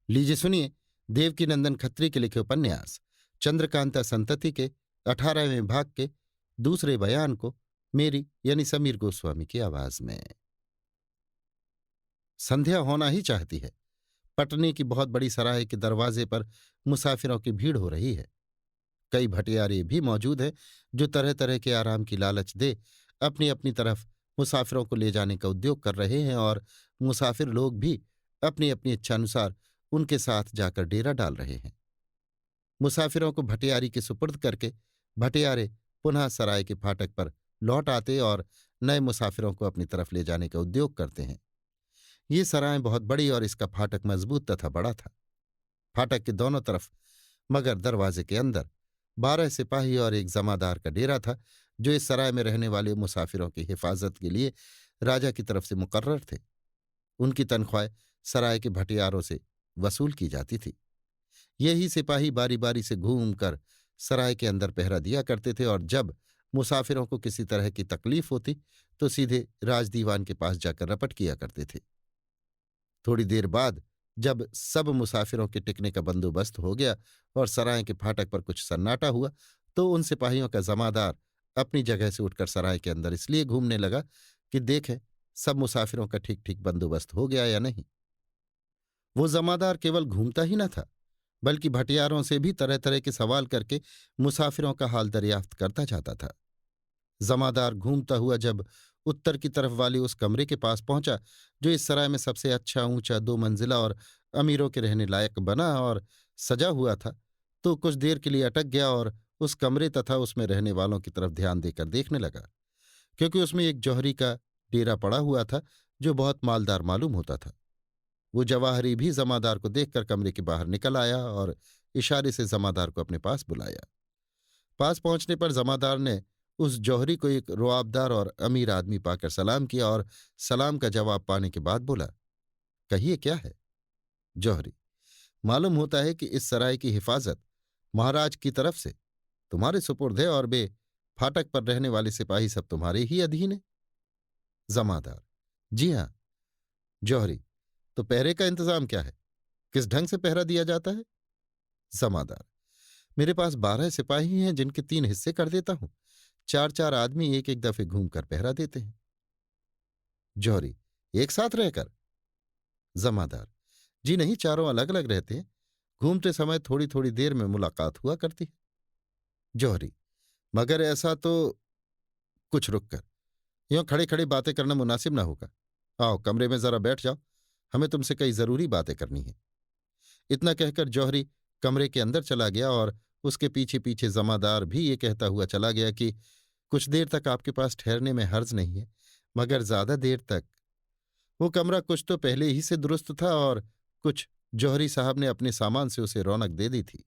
लीजिए सुनिए देवकीनंदन खत्री के लिखे उपन्यास चंद्रकांता संतति के 18वें भाग के दूसरे बयान को मेरी यानी समीर गोस्वामी की आवाज में। संध्या होना ही चाहती है। पटने की बहुत बड़ी सराय के दरवाजे पर मुसाफिरों की भीड़ हो रही है। कई भटियारे भी मौजूद हैं जो तरह तरह के आराम की लालच दे अपनी अपनी तरफ मुसाफिरों को ले जाने का उद्योग कर रहे हैं, और मुसाफिर लोग भी अपनी अपनी इच्छानुसार उनके साथ जाकर डेरा डाल रहे हैं। मुसाफिरों को भटियारी के सुपुर्द करके भटियारे पुनः सराय के फाटक पर लौट आते और नए मुसाफिरों को अपनी तरफ ले जाने का उद्योग करते हैं। ये सराय बहुत बड़ी और इसका फाटक मजबूत तथा बड़ा था। फाटक के दोनों तरफ मगर दरवाजे के अंदर 12 सिपाही और एक जमादार का डेरा था, जो इस सराय में रहने वाले मुसाफिरों की हिफाजत के लिए राजा की तरफ से मुकर्रर थे। उनकी तनख्वाह सराय के भटियारों से वसूल की जाती थी। यही सिपाही बारी बारी से घूमकर सराय के अंदर पहरा दिया करते थे, और जब मुसाफिरों को किसी तरह की तकलीफ होती तो सीधे राजदीवान के पास जाकर रपट किया करते थे। थोड़ी देर बाद जब सब मुसाफिरों के टिकने का बंदोबस्त हो गया और सराय के फाटक पर कुछ सन्नाटा हुआ, तो उन सिपाहियों का जमादार अपनी जगह से उठकर सराय के अंदर इसलिए घूमने लगा कि देखे सब मुसाफिरों का ठीक ठीक बंदोबस्त हो गया या नहीं। वो जमादार केवल घूमता ही न था, बल्कि भटियारों से भी तरह तरह के सवाल करके मुसाफिरों का हाल दरियाफ्त करता जाता था। जमादार घूमता हुआ जब उत्तर की तरफ वाले उस कमरे के पास पहुंचा जो इस सराय में सबसे अच्छा ऊंचा 2 मंजिला और अमीरों के रहने लायक बना और सजा हुआ था, तो कुछ देर के लिए अटक गया और उस कमरे तथा उसमें रहने वालों की तरफ ध्यान देकर देखने लगा, क्योंकि उसमें एक जौहरी का डेरा पड़ा हुआ था जो बहुत मालदार मालूम होता था। वो जवाहरी भी जमादार को देखकर कमरे के बाहर निकल आया और इशारे से जमादार को अपने पास बुलाया। पास पहुंचने पर जमादार ने उस जौहरी को एक रुआबदार और अमीर आदमी पाकर सलाम किया और सलाम का जवाब पाने के बाद बोला, कहिए क्या है। जौहरी, मालूम होता है कि इस सराय की हिफाजत महाराज की तरफ से तुम्हारे सुपुर्द है और बे फाटक पर रहने वाले सिपाही सब तुम्हारे ही अधीन है। जमादार, जी हाँ। जौहरी, तो पहरे का इंतजाम क्या है, किस ढंग से पहरा दिया जाता है। जमादार, मेरे पास 12 सिपाही हैं जिनके 3 हिस्से कर देता हूं। 4 4 आदमी एक एक दफे घूमकर पहरा देते हैं। जौहरी, एक साथ रहकर। जमादार, जी नहीं, चारों अलग अलग रहते हैं। घूमते समय थोड़ी थोड़ी देर में मुलाकात हुआ करती है। जौहरी, मगर ऐसा तो कुछ रुक कर यूं खड़े खड़े बातें करना मुनासिब ना होगा। आओ कमरे में जरा बैठ जाओ, हमें तुमसे कई जरूरी बातें करनी है। इतना कहकर जौहरी कमरे के अंदर चला गया और उसके पीछे पीछे जमादार भी ये कहता हुआ चला गया कि कुछ देर तक आपके पास ठहरने में हर्ज नहीं है, मगर ज्यादा देर तक। वो कमरा कुछ तो पहले ही से दुरुस्त था और कुछ जौहरी साहब ने अपने सामान से उसे रौनक दे दी थी।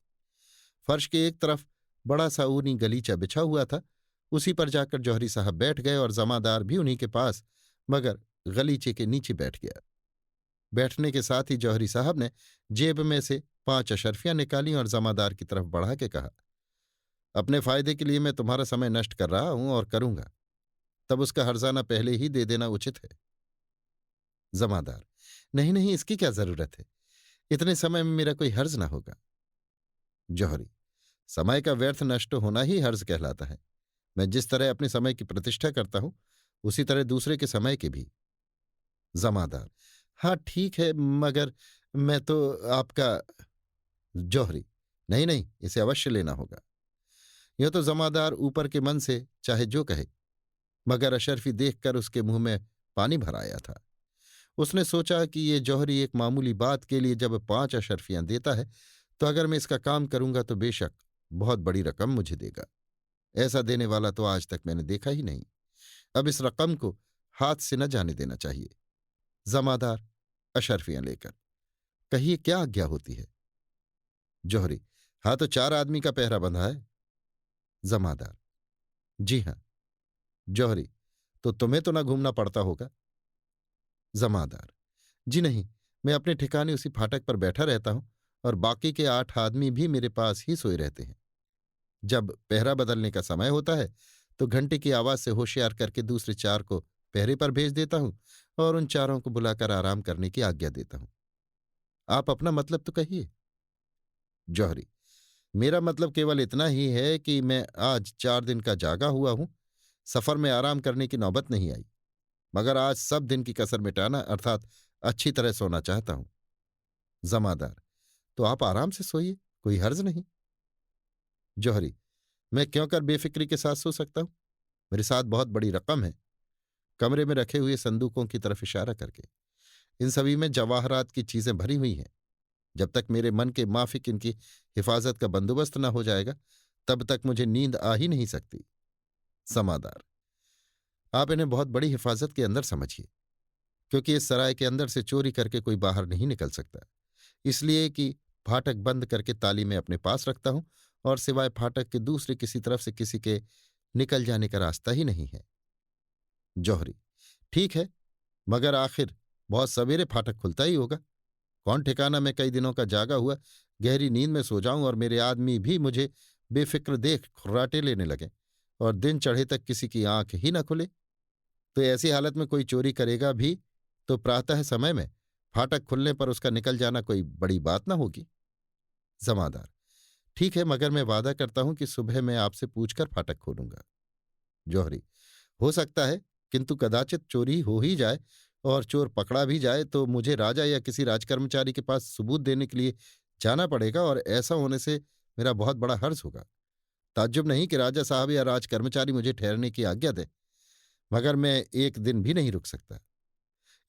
फर्श के एक तरफ बड़ा सा ऊनी गलीचा बिछा हुआ था, उसी पर जाकर जौहरी साहब बैठ गए और जमादार भी उन्हीं के पास, मगर गलीचे के नीचे बैठ गया। बैठने के साथ ही जौहरी साहब ने जेब में से 5 अशर्फियां निकाली और जमादार की तरफ बढ़ा के कहा, अपने फायदे के लिए मैं तुम्हारा समय नष्ट कर रहा हूं और करूंगा, तब उसका हर्जाना पहले ही दे देना उचित है। जमादार, नहीं नहीं, इसकी क्या जरूरत है, इतने समय में मेरा कोई हर्ज ना होगा। जौहरी, समय का व्यर्थ नष्ट होना ही हर्ज कहलाता है। मैं जिस तरह अपने समय की प्रतिष्ठा करता हूं उसी तरह दूसरे के समय की भी। जमादार, हाँ ठीक है, मगर मैं तो आपका। जौहरी, नहीं नहीं, इसे अवश्य लेना होगा। यह तो जमादार ऊपर के मन से चाहे जो कहे, मगर अशर्फी देखकर उसके मुंह में पानी भर आया था। उसने सोचा कि ये जौहरी एक मामूली बात के लिए जब 5 अशर्फियां देता है, तो अगर मैं इसका काम करूंगा तो बेशक बहुत बड़ी रकम मुझे देगा। ऐसा देने वाला तो आज तक मैंने देखा ही नहीं। अब इस रकम को हाथ से न जाने देना चाहिए। जमादार अशर्फियां लेकर, कहिए क्या आज्ञा होती है। जौहरी, हाँ तो 4 आदमी का पहरा बंधा है। जमादार, जी हाँ। जौहरी, तो तुम्हें तो ना घूमना पड़ता होगा। जमादार, जी नहीं, मैं अपने ठिकाने उसी फाटक पर बैठा रहता हूं और बाकी के 8 आदमी भी मेरे पास ही सोए रहते हैं। जब पहरा बदलने का समय होता है तो घंटे की आवाज से होशियार करके दूसरे 4 को पहरे पर भेज देता हूं और उन चारों को बुलाकर आराम करने की आज्ञा देता हूं। आप अपना मतलब तो कहिए। जौहरी: मेरा मतलब केवल इतना ही है कि मैं आज 4 दिन का जागा हुआ हूं। सफर में आराम करने की नौबत नहीं आई, मगर आज सब दिन की कसर मिटाना अर्थात अच्छी तरह सोना चाहता हूं। जमादार: तो आप आराम से सोइए, कोई हर्ज नहीं। जौहरी: मैं क्यों कर बेफिक्री के साथ सो सकता हूं? मेरे साथ बहुत बड़ी रकम है। कमरे में रखे हुए संदूकों की तरफ इशारा करके: इन सभी में जवाहरात की चीजें भरी हुई हैं। जब तक मेरे मन के माफिक इनकी हिफाजत का बंदोबस्त न हो जाएगा, तब तक मुझे नींद आ ही नहीं सकती। समादार: आप इन्हें बहुत बड़ी हिफाजत के अंदर समझिए, क्योंकि इस सराय के अंदर से चोरी करके कोई बाहर नहीं निकल सकता, इसलिए कि फाटक बंद करके ताली में अपने पास रखता हूं, और सिवाय फाटक के दूसरे किसी तरफ से किसी के निकल जाने का रास्ता ही नहीं है। जौहरी: ठीक है, मगर आखिर बहुत सवेरे फाटक खुलता ही होगा। कौन ठिकाना मैं कई दिनों का जागा हुआ गहरी नींद में सो जाऊं और मेरे आदमी भी मुझे बेफिक्र देख खुर्राटे लेने लगे और दिन चढ़े तक किसी की आंख ही न खुले। तो ऐसी हालत में कोई चोरी करेगा भी तो प्रातः समय में फाटक खुलने पर उसका निकल जाना कोई बड़ी बात न होगी। जमादार: ठीक है, मगर मैं वादा करता हूं कि सुबह मैं आपसे पूछकर फाटक खोलूंगा। जौहरी: हो सकता है, किंतु कदाचित चोरी हो ही जाए और चोर पकड़ा भी जाए तो मुझे राजा या किसी राजकर्मचारी के पास सबूत देने के लिए जाना पड़ेगा, और ऐसा होने से मेरा बहुत बड़ा हर्ज होगा। ताज्जुब नहीं कि राजा साहब या राजकर्मचारी मुझे ठहरने की आज्ञा दे, मगर मैं एक दिन भी नहीं रुक सकता।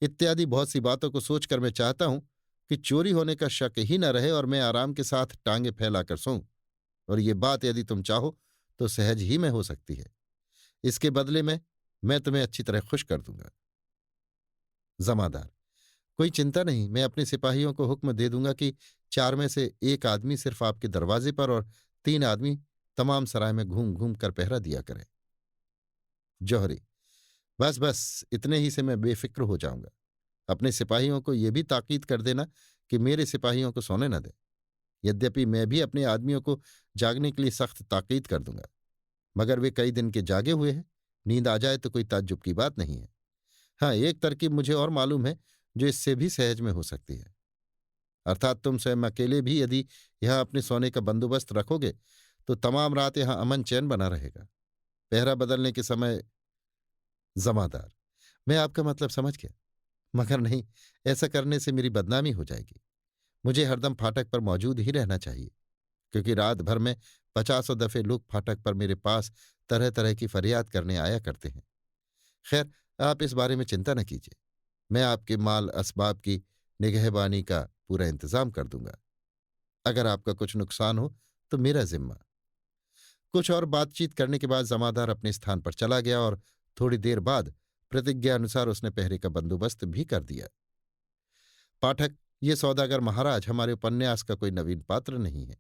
इत्यादि बहुत सी बातों को सोचकर मैं चाहता हूं कि चोरी होने का शक ही न रहे और मैं आराम के साथ टांगे फैलाकर सोऊं, और ये बात यदि तुम चाहो तो सहज ही में हो सकती है। इसके बदले में मैं तुम्हें अच्छी तरह खुश कर दूंगा। जमादार: कोई चिंता नहीं, मैं अपने सिपाहियों को हुक्म दे दूंगा कि 4 में से एक आदमी सिर्फ आपके दरवाजे पर और 3 आदमी तमाम सराय में घूम घूम कर पहरा दिया करें। जौहरी: बस बस, इतने ही से मैं बेफिक्र हो जाऊंगा। अपने सिपाहियों को यह भी ताकीद कर देना कि मेरे सिपाहियों को सोने न दें। यद्यपि मैं भी अपने आदमियों को जागने के लिए सख्त ताकीद कर दूंगा, मगर वे कई दिन के जागे हुए हैं, नींद आ जाए तो कोई ताज्जुब की बात नहीं है। हाँ, एक तरकीब मुझे और मालूम है जो इससे भी सहज में हो सकती है। अर्थात तुम स्वयं अकेले भी यदि यहां अपने सोने का बंदोबस्त रखोगे तो तमाम रात यहां अमन चैन बना रहेगा। पहरा बदलने के समय। जमादार: मैं आपका मतलब समझ गया, मगर नहीं, ऐसा करने से मेरी बदनामी हो जाएगी। मुझे हरदम फाटक पर मौजूद ही रहना चाहिए, क्योंकि रात भर में 50 दफे लोग फाटक पर मेरे पास तरह तरह की फरियाद करने आया करते हैं। खैर, आप इस बारे में चिंता न कीजिए, मैं आपके माल असबाब की निगहबानी का पूरा इंतजाम कर दूंगा। अगर आपका कुछ नुकसान हो तो मेरा जिम्मा। कुछ और बातचीत करने के बाद जमादार अपने स्थान पर चला गया और थोड़ी देर बाद प्रतिज्ञा अनुसार उसने पहरे का बंदोबस्त भी कर दिया। पाठक, ये सौदागर महाराज हमारे उपन्यास का कोई नवीन पात्र नहीं है,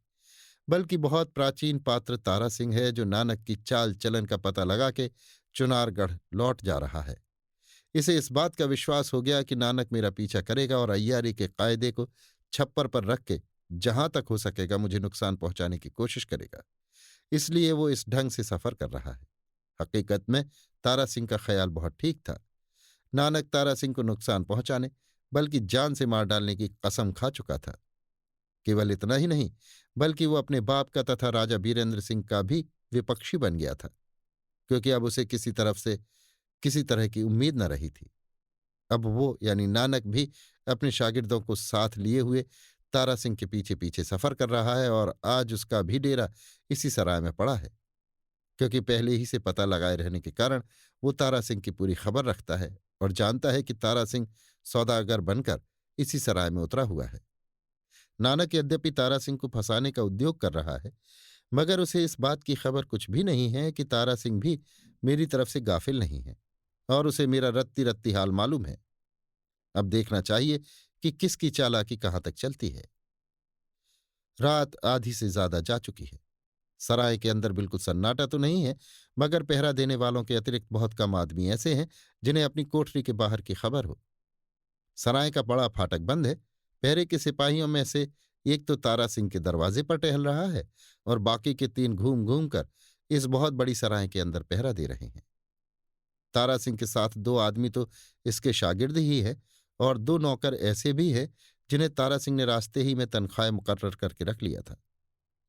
बल्कि बहुत प्राचीन पात्र तारा सिंह है, जो नानक की चाल चलन का पता लगा के चुनारगढ़ लौट जा रहा है। इसे इस बात का विश्वास हो गया कि नानक मेरा पीछा करेगा और अय्यारी के कायदे को छप्पर पर रख के जहां तक हो सकेगा मुझे नुकसान पहुंचाने की कोशिश करेगा, इसलिए वो इस ढंग से सफर कर रहा है। हकीकत में तारा सिंह का ख्याल बहुत ठीक था। नानक तारा सिंह को नुकसान पहुंचाने बल्कि जान से मार डालने की कसम खा चुका था। केवल इतना ही नहीं, बल्कि वो अपने बाप का तथा राजा बीरेंद्र सिंह का भी विपक्षी बन गया था, क्योंकि अब उसे किसी तरफ से किसी तरह की उम्मीद न रही थी। अब वो यानी नानक भी अपने शागिर्दों को साथ लिए हुए तारा सिंह के पीछे पीछे सफर कर रहा है, और आज उसका भी डेरा इसी सराय में पड़ा है, क्योंकि पहले ही से पता लगाए रहने के कारण वो तारा सिंह की पूरी खबर रखता है और जानता है कि तारा सिंह सौदागर बनकर इसी सराय में उतरा हुआ है। नानक यद्यपि तारा सिंह को फंसाने का उद्योग कर रहा है, मगर उसे इस बात की खबर कुछ भी नहीं है कि तारा सिंह भी मेरी तरफ से गाफिल नहीं है, और उसे मेरा रत्ती रत्ती हाल मालूम है। अब देखना चाहिए कि किसकी चालाकी कहाँ तक चलती है। रात आधी से ज्यादा जा चुकी है। सराय के अंदर बिल्कुल सन्नाटा तो नहीं है, मगर पहरा देने वालों के अतिरिक्त बहुत कम आदमी ऐसे हैं जिन्हें अपनी कोठरी के बाहर की खबर हो। सराय का बड़ा फाटक बंद है। पहरे के सिपाहियों में से एक तो तारा सिंह के दरवाजे पर टहल रहा है, और बाकी के 3 घूम घूम कर इस बहुत बड़ी सराय के अंदर पहरा दे रहे हैं। तारा सिंह के साथ 2 आदमी तो इसके शागिर्द ही है, और 2 नौकर ऐसे भी है जिन्हें तारा सिंह ने रास्ते ही में तनख्वाह मुकर्रर करके रख लिया था।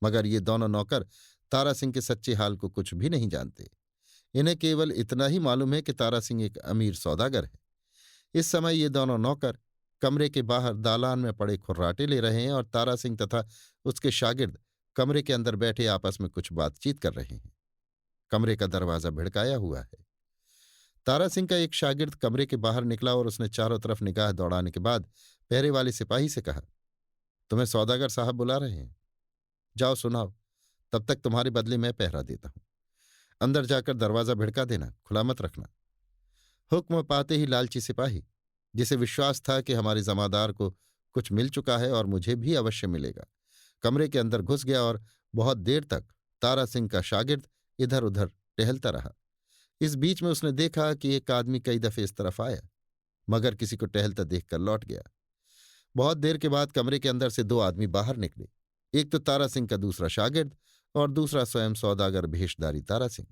मगर ये दोनों नौकर तारा सिंह के सच्चे हाल को कुछ भी नहीं जानते। इन्हें केवल इतना ही मालूम है कि तारा सिंह एक अमीर सौदागर है। इस समय ये दोनों नौकर कमरे के बाहर दालान में पड़े खुर्राटे ले रहे हैं और तारा सिंह तथा उसके शागिर्द कमरे के अंदर बैठे आपस में कुछ बातचीत कर रहे हैं। कमरे का दरवाजा भिड़काया हुआ है। तारा सिंह का एक शागिर्द कमरे के बाहर निकला और उसने चारों तरफ निगाह दौड़ाने के बाद पहरे वाले सिपाही से कहा, तुम्हें सौदागर साहब बुला रहे हैं। जाओ सुनाओ, तब तक तुम्हारे बदले मैं पहरा देता हूं। अंदर जाकर दरवाजा भिड़का देना, खुला मत रखना। हुक्म पाते ही लालची सिपाही, जिसे विश्वास था कि हमारे जमादार को कुछ मिल चुका है और मुझे भी अवश्य मिलेगा, कमरे के अंदर घुस गया और बहुत देर तक तारा सिंह का शागिर्द इधर उधर टहलता रहा। इस बीच में उसने देखा कि एक आदमी कई दफे इस तरफ आया, मगर किसी को टहलता देखकर लौट गया। बहुत देर के बाद कमरे के अंदर से दो आदमी बाहर निकले। एक तो तारा सिंह का दूसरा शागिर्द और दूसरा स्वयं सौदागर भेषधारी तारा सिंह।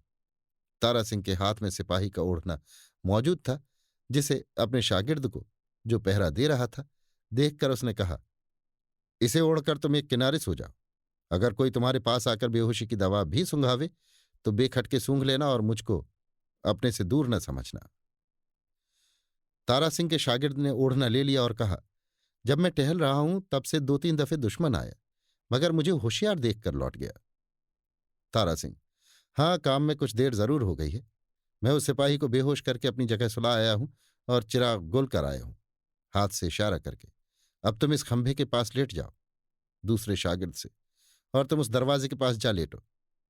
तारा सिंह के हाथ में सिपाही का ओढ़ना मौजूद था, जिसे अपने शागिर्द को, जो पहरा दे रहा था, देखकर उसने कहा, इसे ओढ़कर तुम एक किनारे सो जाओ। अगर कोई तुम्हारे पास आकर बेहोशी की दवा भी सूंघावे तो बेखटके सूंघ लेना और मुझको अपने से दूर न समझना। तारा सिंह के शागिर्द ने ओढ़ना ले लिया और कहा, जब मैं टहल रहा हूं तब से 2-3 दफे दुश्मन आया, मगर मुझे होशियार देखकर लौट गया। तारा सिंह, हाँ, काम में कुछ देर जरूर हो गई है। मैं उस सिपाही को बेहोश करके अपनी जगह सुला आया हूं और चिराग गुल कर आया हूं, हाथ से इशारा करके। अब तुम इस खंभे के पास लेट जाओ। दूसरे शागिर्द से, और तुम उस दरवाजे के पास जा लेटो।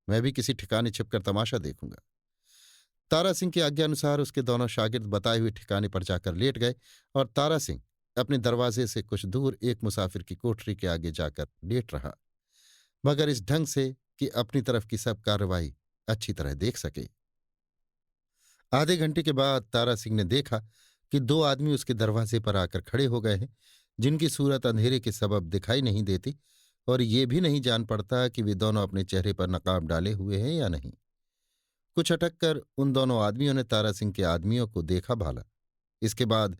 मैं भी किसी ठिकाने छिपकर तमाशा देखूंगा। तारा सिंह की आज्ञानुसार उसके दोनों शागिर्द बताए हुए ठिकाने पर जाकर लेट गए और तारा सिंह अपने दरवाजे से कुछ दूर एक मुसाफिर की कोठरी के आगे जाकर लेट रहा, मगर इस ढंग से कि अपनी तरफ की सब कार्रवाई अच्छी तरह देख सके। आधे घंटे के बाद तारा सिंह ने देखा कि दो आदमी उसके दरवाजे पर आकर खड़े हो गए हैं, जिनकी सूरत अंधेरे के सबब दिखाई नहीं देती और ये भी नहीं जान पड़ता कि वे दोनों अपने चेहरे पर नकाब डाले हुए हैं या नहीं। कुछ अटक कर उन दोनों आदमियों ने तारा सिंह के आदमियों को देखा भाला। इसके बाद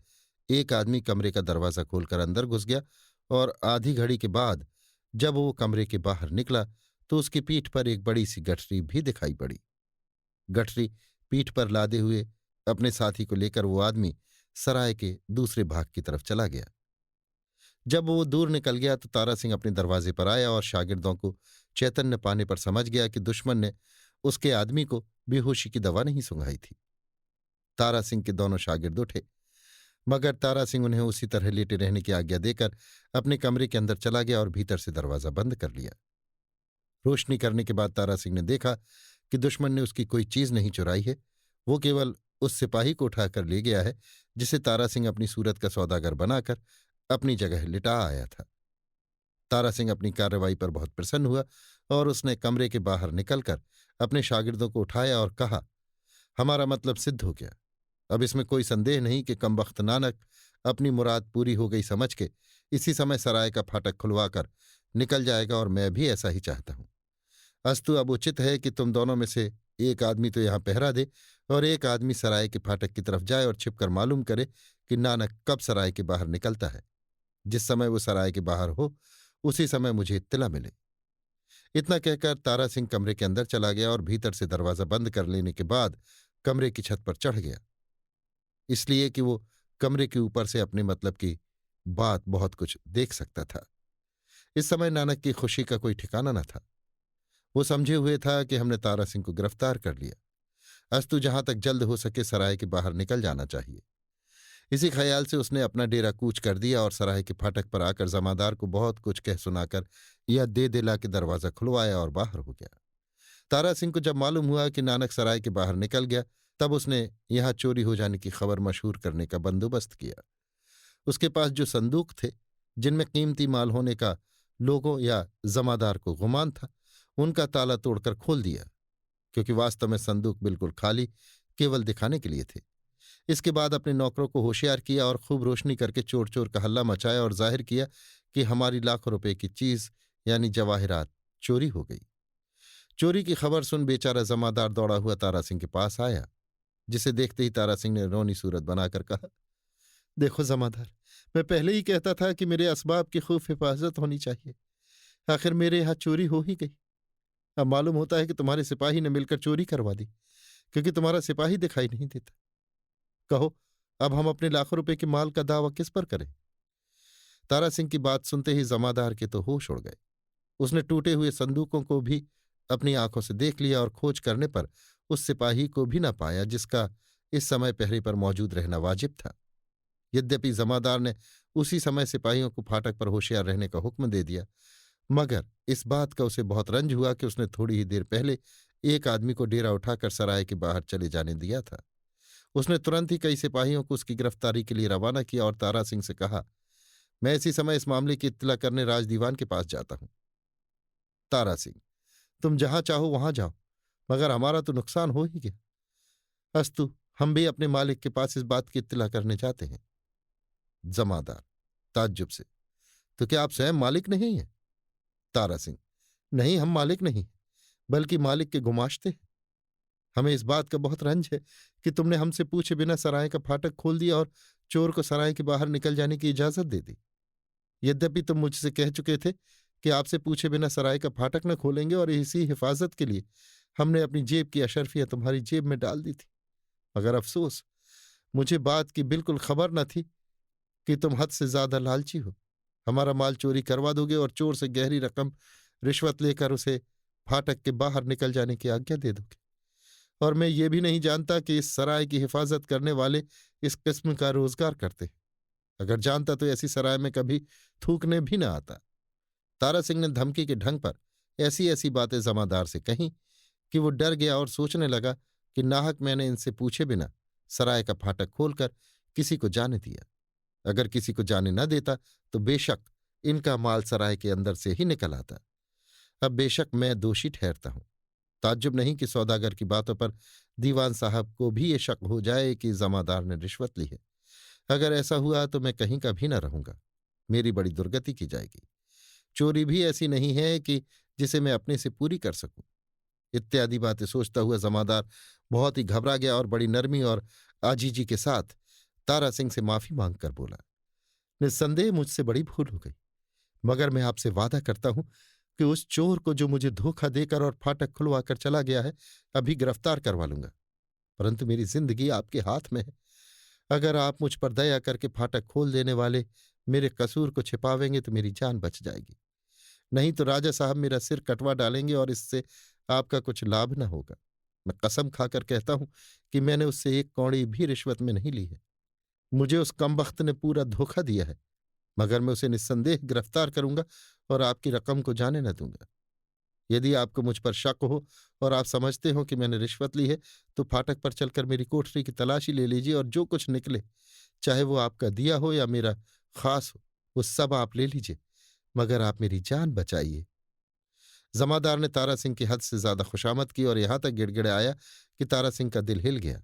एक आदमी कमरे का दरवाजा खोलकर अंदर घुस गया और आधी घड़ी के बाद जब वो कमरे के बाहर निकला तो उसकी पीठ पर एक बड़ी सी गठरी भी दिखाई पड़ी। गठरी पीठ पर लादे हुए अपने साथी को लेकर वो आदमी सराय के दूसरे भाग की तरफ चला गया। जब वो दूर निकल गया तो तारा सिंह अपने दरवाजे पर आया और शागिर्दों को चैतन्य पाने पर समझ गया कि दुश्मन ने उसके आदमी को बेहोशी की दवा नहीं सूंघाई थी। तारा सिंह के दोनों शागिर्द उठे, मगर तारा सिंह उन्हें उसी तरह लेटे रहने की आज्ञा देकर अपने कमरे के अंदर चला गया और भीतर से दरवाजा बंद कर लिया। रोशनी करने के बाद तारा सिंह ने देखा कि दुश्मन ने उसकी कोई चीज नहीं चुराई है, वो केवल उस सिपाही को उठाकर ले गया है जिसे तारा सिंह अपनी सूरत का सौदागर बनाकर अपनी जगह लिटा आया था। तारा सिंह अपनी कार्रवाई पर बहुत प्रसन्न हुआ और उसने कमरे के बाहर निकलकर अपने शागिर्दों को उठाया और कहा, हमारा मतलब सिद्ध हो गया। अब इसमें कोई संदेह नहीं कि कमबख्त नानक अपनी मुराद पूरी हो गई समझ के इसी समय सराय का फाटक खुलवाकर निकल जाएगा और मैं भी ऐसा ही चाहता हूं। अस्तु अब उचित है कि तुम दोनों में से एक आदमी तो यहां पहरा दे और एक आदमी सराय के फाटक की तरफ जाए और छिपकर मालूम करे कि नानक कब सराय के बाहर निकलता है। जिस समय वो सराय के बाहर हो उसी समय मुझे इत्तला मिले। इतना कहकर तारा सिंह कमरे के अंदर चला गया और भीतर से दरवाजा बंद कर लेने के बाद कमरे की छत पर चढ़ गया, इसलिए कि वो कमरे के ऊपर से अपने मतलब की बात बहुत कुछ देख सकता था। इस समय नानक की खुशी का कोई ठिकाना न था। वो समझे हुए था कि हमने तारा सिंह को गिरफ्तार कर लिया, अस्तु जहां तक जल्द हो सके सराय के बाहर निकल जाना चाहिए। इसी ख्याल से उसने अपना डेरा कूच कर दिया और सराय के फाटक पर आकर जमादार को बहुत कुछ कह सुनाकर यह दे दिला के दरवाजा खुलवाया और बाहर हो गया। तारा सिंह को जब मालूम हुआ कि नानक सराय के बाहर निकल गया तब उसने यहां चोरी हो जाने की खबर मशहूर करने का बंदोबस्त किया। उसके पास जो संदूक थे जिनमें कीमती माल होने का लोगों या जमादार को गुमान था, उनका ताला तोड़कर खोल दिया, क्योंकि वास्तव में संदूक बिल्कुल खाली केवल दिखाने के लिए थे। इसके बाद अपने नौकरों को होशियार किया और खूब रोशनी करके चोर चोर का हल्ला मचाया और जाहिर किया कि हमारी लाखों रुपए की चीज यानी जवाहिरात चोरी हो गई। चोरी की खबर सुन बेचारा जमादार दौड़ा हुआ तारा सिंह के पास आया, जिसे देखते ही तारा सिंह ने रोनी सूरत बनाकर कहा, देखो जमादार, मैं पहले ही कहता था कि मेरे असबाब की खूब हिफाजत होनी चाहिए। आखिर मेरे यहाँ चोरी हो ही गई। अब मालूम होता है कि तुम्हारे सिपाही ने मिलकर चोरी करवा दी, क्योंकि तुम्हारा सिपाही दिखाई नहीं देता। कहो, अब हम अपने लाखों रुपए के माल का दावा किस पर करें? तारा सिंह की बात सुनते ही जमादार के तो होश उड़ गए। उसने टूटे हुए संदूकों को भी अपनी आंखों से देख लिया और खोज करने पर उस सिपाही को भी न पाया जिसका इस समय पहरे पर मौजूद रहना वाजिब था। यद्यपि जमादार ने उसी समय सिपाहियों को फाटक पर होशियार रहने का हुक्म दे दिया, मगर इस बात का उसे बहुत रंज हुआ कि उसने थोड़ी ही देर पहले एक आदमी को डेरा उठाकर सराय के बाहर चले जाने दिया था। उसने तुरंत ही कई सिपाहियों को उसकी गिरफ्तारी के लिए रवाना किया और तारा सिंह से कहा, मैं इसी समय इस मामले की इत्तला करने राजदीवान के पास जाता हूं। तारा सिंह, तुम जहां चाहो वहां जाओ, मगर हमारा तो नुकसान हो ही गया। अस्तु, हम भी अपने मालिक के पास इस बात की इत्तला करने जाते हैं। जमादार ताज्जुब से, तो क्या आप स्वयं मालिक नहीं हैं? तारा सिंह, नहीं, हम मालिक नहीं, बल्कि मालिक के गुमाश्ते हैं। हमें इस बात का बहुत रंज है कि तुमने हमसे पूछे बिना सराय का फाटक खोल दिया और चोर को सराय के बाहर निकल जाने की इजाजत दे दी। यद्यपि तुम मुझसे कह चुके थे कि आपसे पूछे बिना सराय का फाटक न खोलेंगे, और इसी हिफाजत के लिए हमने अपनी जेब की अशर्फियां तुम्हारी जेब में डाल दी थी। मगर अफसोस, मुझे बात की बिल्कुल खबर न थी कि तुम हद से ज्यादा लालची हो। हमारा माल चोरी करवा दोगे और चोर से गहरी रकम रिश्वत लेकर उसे फाटक के बाहर निकल जाने की आज्ञा दे दोगे। और मैं ये भी नहीं जानता कि इस सराय की हिफाजत करने वाले इस किस्म का रोजगार करते हैं। अगर जानता तो ऐसी सराय में कभी थूकने भी न आता। तारा सिंह ने धमकी के ढंग पर ऐसी ऐसी बातें जमादार से कहीं कि वो डर गया और सोचने लगा कि नाहक मैंने इनसे पूछे बिना सराय का फाटक खोलकर किसी को जाने दिया। अगर किसी को जाने न देता तो बेशक इनका माल सराय के अंदर से ही निकल आता। अब बेशक मैं दोषी ठहरता हूं। ताज्जुब नहीं कि सौदागर की बातों पर दीवान साहब को भी ये शक हो जाए कि जमादार ने रिश्वत ली है। अगर ऐसा हुआ तो मैं कहीं का भी न रहूंगा, मेरी बड़ी दुर्गति की जाएगी। चोरी भी ऐसी नहीं है कि जिसे मैं अपने से पूरी कर सकूं। इत्यादि बातें सोचता हुआ जमादार बहुत ही घबरा गया और बड़ी नरमी और आजीजी के साथ तारा सिंह से माफी मांगकर बोला, निस्संदेह मुझसे बड़ी भूल हो गई, मगर मैं आपसे वादा करता हूं कि उस चोर को जो मुझे धोखा देकर और फाटक खुलवाकर चला गया है, अभी गिरफ्तार करवा लूंगा। परंतु मेरी जिंदगी आपके हाथ में है। अगर आप मुझ पर दया करके फाटक खोल देने वाले मेरे कसूर को छिपावेंगे तो मेरी जान बच जाएगी, नहीं तो राजा साहब मेरा सिर कटवा डालेंगे और इससे आपका कुछ लाभ न होगा। मैं कसम खाकर कहता हूं कि मैंने उससे एक कौड़ी भी रिश्वत में नहीं ली है। मुझे उस कमबख्त ने पूरा धोखा दिया है, मगर मैं उसे निस्संदेह गिरफ्तार करूंगा और आपकी रकम को जाने न दूंगा। यदि आपको मुझ पर शक हो और आप समझते हो कि मैंने रिश्वत ली है, तो फाटक पर चलकर मेरी कोठरी की तलाशी ले लीजिए और जो कुछ निकले, चाहे वो आपका दिया हो या मेरा खास हो, वो सब आप ले लीजिए, मगर आप मेरी जान बचाइए। जमादार ने तारा सिंह की हद से ज्यादा खुशामद की और यहां तक गिड़गिड़ाया कि तारा सिंह का दिल हिल गया।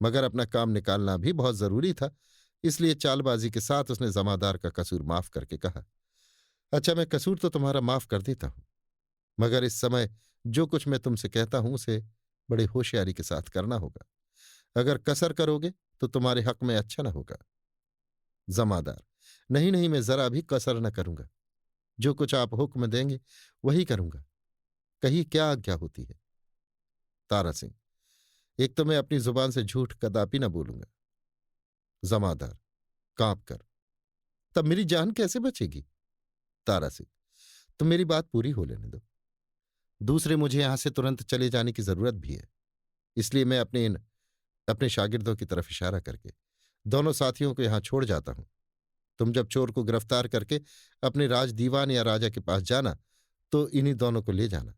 मगर अपना काम निकालना भी बहुत जरूरी था, इसलिए चालबाजी के साथ उसने जमादार का कसूर माफ करके कहा, अच्छा, मैं कसूर तो तुम्हारा माफ कर देता हूं, मगर इस समय जो कुछ मैं तुमसे कहता हूं उसे बड़े होशियारी के साथ करना होगा। अगर कसर करोगे तो तुम्हारे हक में अच्छा न होगा। जमादार, नहीं नहीं, मैं जरा भी कसर न करूंगा। जो कुछ आप हुक्म देंगे वही करूंगा। कही क्या आज्ञा होती है? तारा सिंह, एक तो मैं अपनी जुबान से झूठ कदापि न बोलूंगा। जमादार कांप कर, तब मेरी जान कैसे बचेगी? तारा सिंह, तुम मेरी बात पूरी हो लेने दो। दूसरे, मुझे यहां से तुरंत चले जाने की जरूरत भी है, इसलिए मैं अपने शागिर्दों की तरफ इशारा करके दोनों साथियों को यहां छोड़ जाता हूं। तुम जब चोर को गिरफ्तार करके अपने राज दीवान या राजा के पास जाना तो इन्हीं दोनों को ले जाना।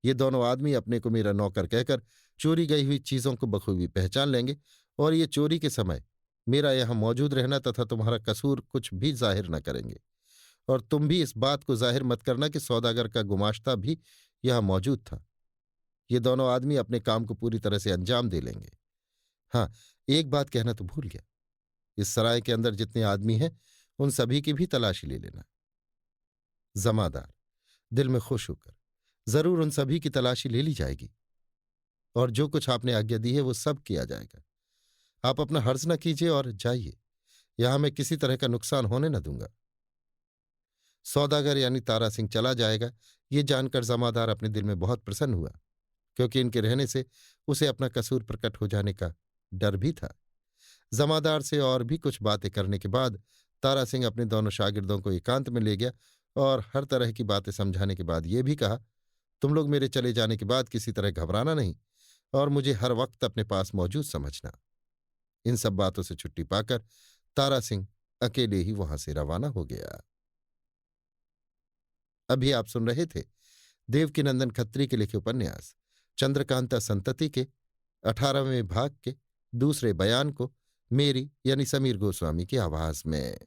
ये दोनों आदमी अपने को मेरा नौकर कहकर चोरी गई हुई चीजों को बखूबी पहचान लेंगे और ये चोरी के समय मेरा यहां मौजूद रहना तथा तुम्हारा कसूर कुछ भी जाहिर न करेंगे। और तुम भी इस बात को जाहिर मत करना कि सौदागर का गुमाश्ता भी यहां मौजूद था। ये दोनों आदमी अपने काम को पूरी तरह से अंजाम दे लेंगे। हाँ, एक बात कहना तो भूल गया, इस सराय के अंदर जितने आदमी हैं उन सभी की भी तलाशी ले लेना। जमादार दिल में खुश होकर, जरूर उन सभी की तलाशी ले ली जाएगी और जो कुछ आपने आज्ञा दी है वो सब किया जाएगा। आप अपना हर्ज न कीजिए और जाइए। यहां मैं किसी तरह का नुकसान होने न दूंगा। सौदागर यानी तारा सिंह चला जाएगा, ये जानकर जमादार अपने दिल में बहुत प्रसन्न हुआ, क्योंकि इनके रहने से उसे अपना कसूर प्रकट हो जाने का डर भी था। जमादार से और भी कुछ बातें करने के बाद तारा सिंह अपने दोनों शागिर्दों को एकांत में ले गया और हर तरह की बातें समझाने के बाद ये भी कहा, तुम लोग मेरे चले जाने के बाद किसी तरह घबराना नहीं और मुझे हर वक्त अपने पास मौजूद समझना। इन सब बातों से छुट्टी पाकर तारा सिंह अकेले ही वहां से रवाना हो गया। अभी आप सुन रहे थे देवकीनंदन खत्री के लिखे उपन्यास चंद्रकांता संतति के 18वें भाग के दूसरे बयान को मेरी यानी समीर गोस्वामी की आवाज में।